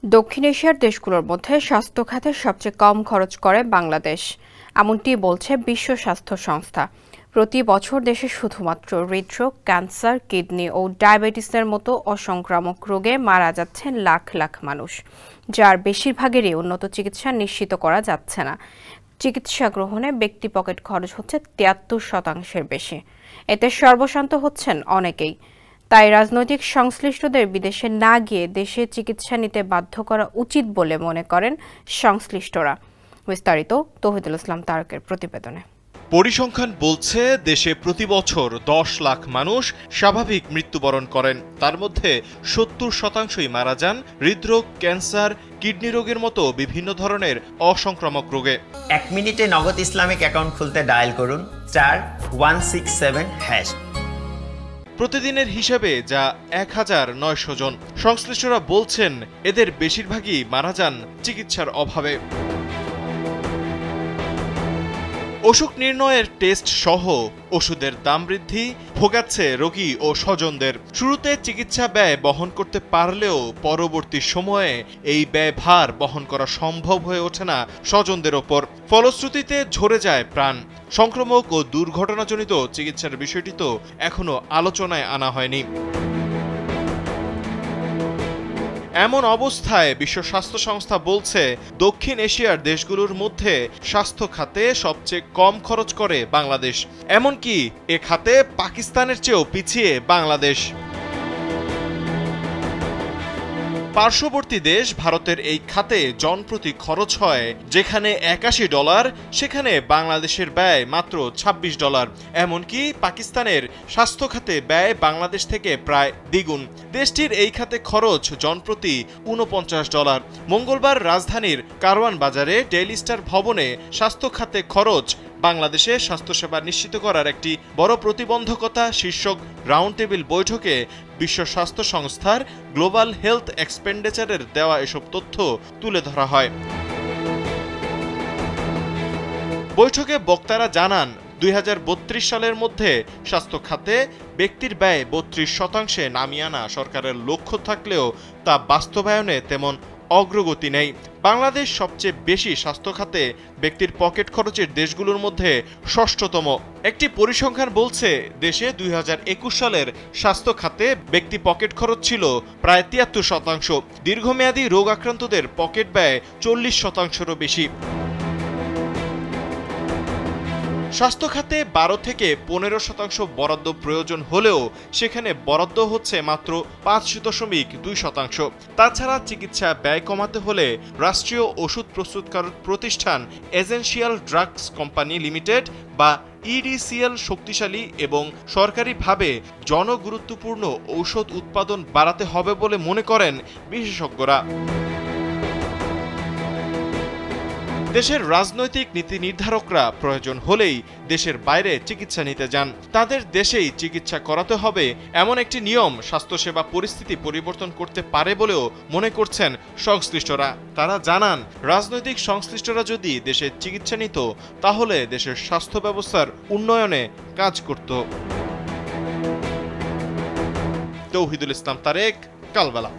দক্ষিণ এশিয়ার দেশগুলোর মধ্যে স্বাস্থ্য খাতে সবচেয়ে কম খরচ করে বাংলাদেশ, এমনটি বলছে বিশ্ব স্বাস্থ্য সংস্থা। প্রতি বছর দেশে শুধুমাত্র হৃদরোগ, ক্যান্সার, কিডনি ও ডায়াবেটিসের মতো অসংক্রামক রোগে মারা যাচ্ছেন লাখ লাখ মানুষ, যার বেশিরভাগেরই উন্নত চিকিৎসা নিশ্চিত করা যাচ্ছে না। চিকিৎসা গ্রহণে ব্যক্তি পকেট খরচ হচ্ছে ৭৩% বেশি। এতে সর্বশান্ত হচ্ছেন অনেকেই। তাই রাজনৈতিক সংশ্লিষ্টদের বিদেশে না গিয়ে দেশে চিকিৎসা নিতে বাধ্য করা উচিত বলে মনে করেন সংশ্লিষ্টরা। বিস্তারিত তৌহিদুল ইসলাম তারকের প্রতিবেদনে। পরিসংখ্যান বলছে দেশে প্রতি বছর ১০ লাখ মানুষ স্বাভাবিক মৃত্যুবরণ করেন। তার মধ্যে ৭০%ই মারা যান হৃদরোগ, ক্যান্সার, কিডনি রোগের মতো বিভিন্ন ধরনের অসংক্রামক রোগে। ১ মিনিটে নগদ ইসলামিক অ্যাকাউন্ট খুলতে ডায়াল করুন *167#। প্রতিদিনের হিসাবে যা ১,৯০০ জন। সংশ্লিষ্টরা বলছেন এদের বেশিরভাগই মারা যান চিকিৎসার অভাবে। অসুখ নির্ণয়ের টেস্ট সহ ওষুধের দাম বৃদ্ধি ভোগাচ্ছে রোগী ও স্বজনদের। শুরুতে চিকিৎসা ব্যয় বহন করতে পারলেও পরবর্তী সময়ে এই ব্যয় ভার বহন করা সম্ভব হয়ে ওঠে না স্বজনদের ওপর। ফলশ্রুতিতে ঝরে যায় প্রাণ। সংক্রামক ও দুর্ঘটনাজনিত চিকিৎসার বিষয়টি তো এখনো আলোচনায় আনা হয়নি। এমন অবস্থায় বিশ্ব স্বাস্থ্য সংস্থা বলছে দক্ষিণ এশিয়ার দেশগুলোর মধ্যে স্বাস্থ্য খাতে সবচেয়ে কম খরচ করে বাংলাদেশ। এমনকি এ খাতে পাকিস্তানের চেয়েও পিছিয়ে বাংলাদেশ। পার্শ্ববর্তী দেশ ভারতের এই খাতে জনপ্রতি খরচ হয় যেখানে $৮১, সেখানে বাংলাদেশের ব্যয় মাত্র $২৬। এমনকি পাকিস্তানের স্বাস্থ্য খাতে ব্যয় বাংলাদেশ থেকে প্রায় দ্বিগুণ। দেশটির এই খাতে খরচ জনপ্রতি $৪৯। মঙ্গলবার রাজধানীর কারওয়ান বাজারে ডেইলি স্টার ভবনে স্বাস্থ্য খাতে খরচ বাংলাদেশে স্বাস্থ্যসেবা নিশ্চিত করার একটি বড় প্রতিবন্ধকতা শীর্ষক রাউন্ড টেবিল বৈঠকে বিশ্ব স্বাস্থ্য সংস্থার গ্লোবাল হেলথ এক্সপেন্ডিচারের দেওয়া এসব তথ্য তুলে ধরা হয়। বৈঠকে বক্তারা জানান ২০৩২ সালের মধ্যে স্বাস্থ্য খাতে ব্যক্তির ব্যয় ৩২% নামিয়ে আনা সরকারের লক্ষ্য থাকলেও তা বাস্তবায়নে তেমন অগ্রগতি নেই। বাংলাদেশ সবচেয়ে বেশি স্বাস্থ্য খাতে ব্যক্তির পকেট খরচের দেশগুলোর মধ্যে ষষ্ঠতম। একটি পরিসংখ্যান বলছে দেশে ২০২১ সালের স্বাস্থ্য খাতে ব্যক্তি পকেট খরচ ছিল প্রায় ৭৩%। দীর্ঘমেয়াদী রোগ আক্রান্তদের পকেট ব্যয় ৪০%-রও বেশি। স্বাস্থ্য খাতে ১২ থেকে ১৫% বরাদ্দ প্রয়োজন হলেও সেখানে বরাদ্দ হচ্ছে মাত্র ৫.২%। তাছাড়া চিকিৎসা ব্যয় কমাতে হলে রাষ্ট্রীয় ওষুধ প্রস্তুতকারক প্রতিষ্ঠান এজেন্সিয়াল ড্রাগস কোম্পানি লিমিটেড বা EDCL শক্তিশালী এবং সরকারিভাবে জনগুরুত্বপূর্ণ ঔষধ উৎপাদন বাড়াতে হবে বলে মনে করেন বিশেষজ্ঞরা। দেশের রাজনৈতিক নীতি নির্ধারকরা প্রয়োজন হলেই দেশের বাইরে চিকিৎসা নিতে যান। তাদের দেশেই চিকিৎসা করাতে হবে এমন একটি নিয়ম স্বাস্থ্যসেবা পরিস্থিতি পরিবর্তন করতে পারে বলেও মনে করছেন সংশ্লিষ্টরা। তারা জানান রাজনৈতিক সংশ্লিষ্টরা যদি দেশে চিকিৎসা নিত তাহলে দেশের স্বাস্থ্য ব্যবস্থার উন্নয়নে কাজ করত। তৌহিদুল ইসলাম তারেক, কালবেলা।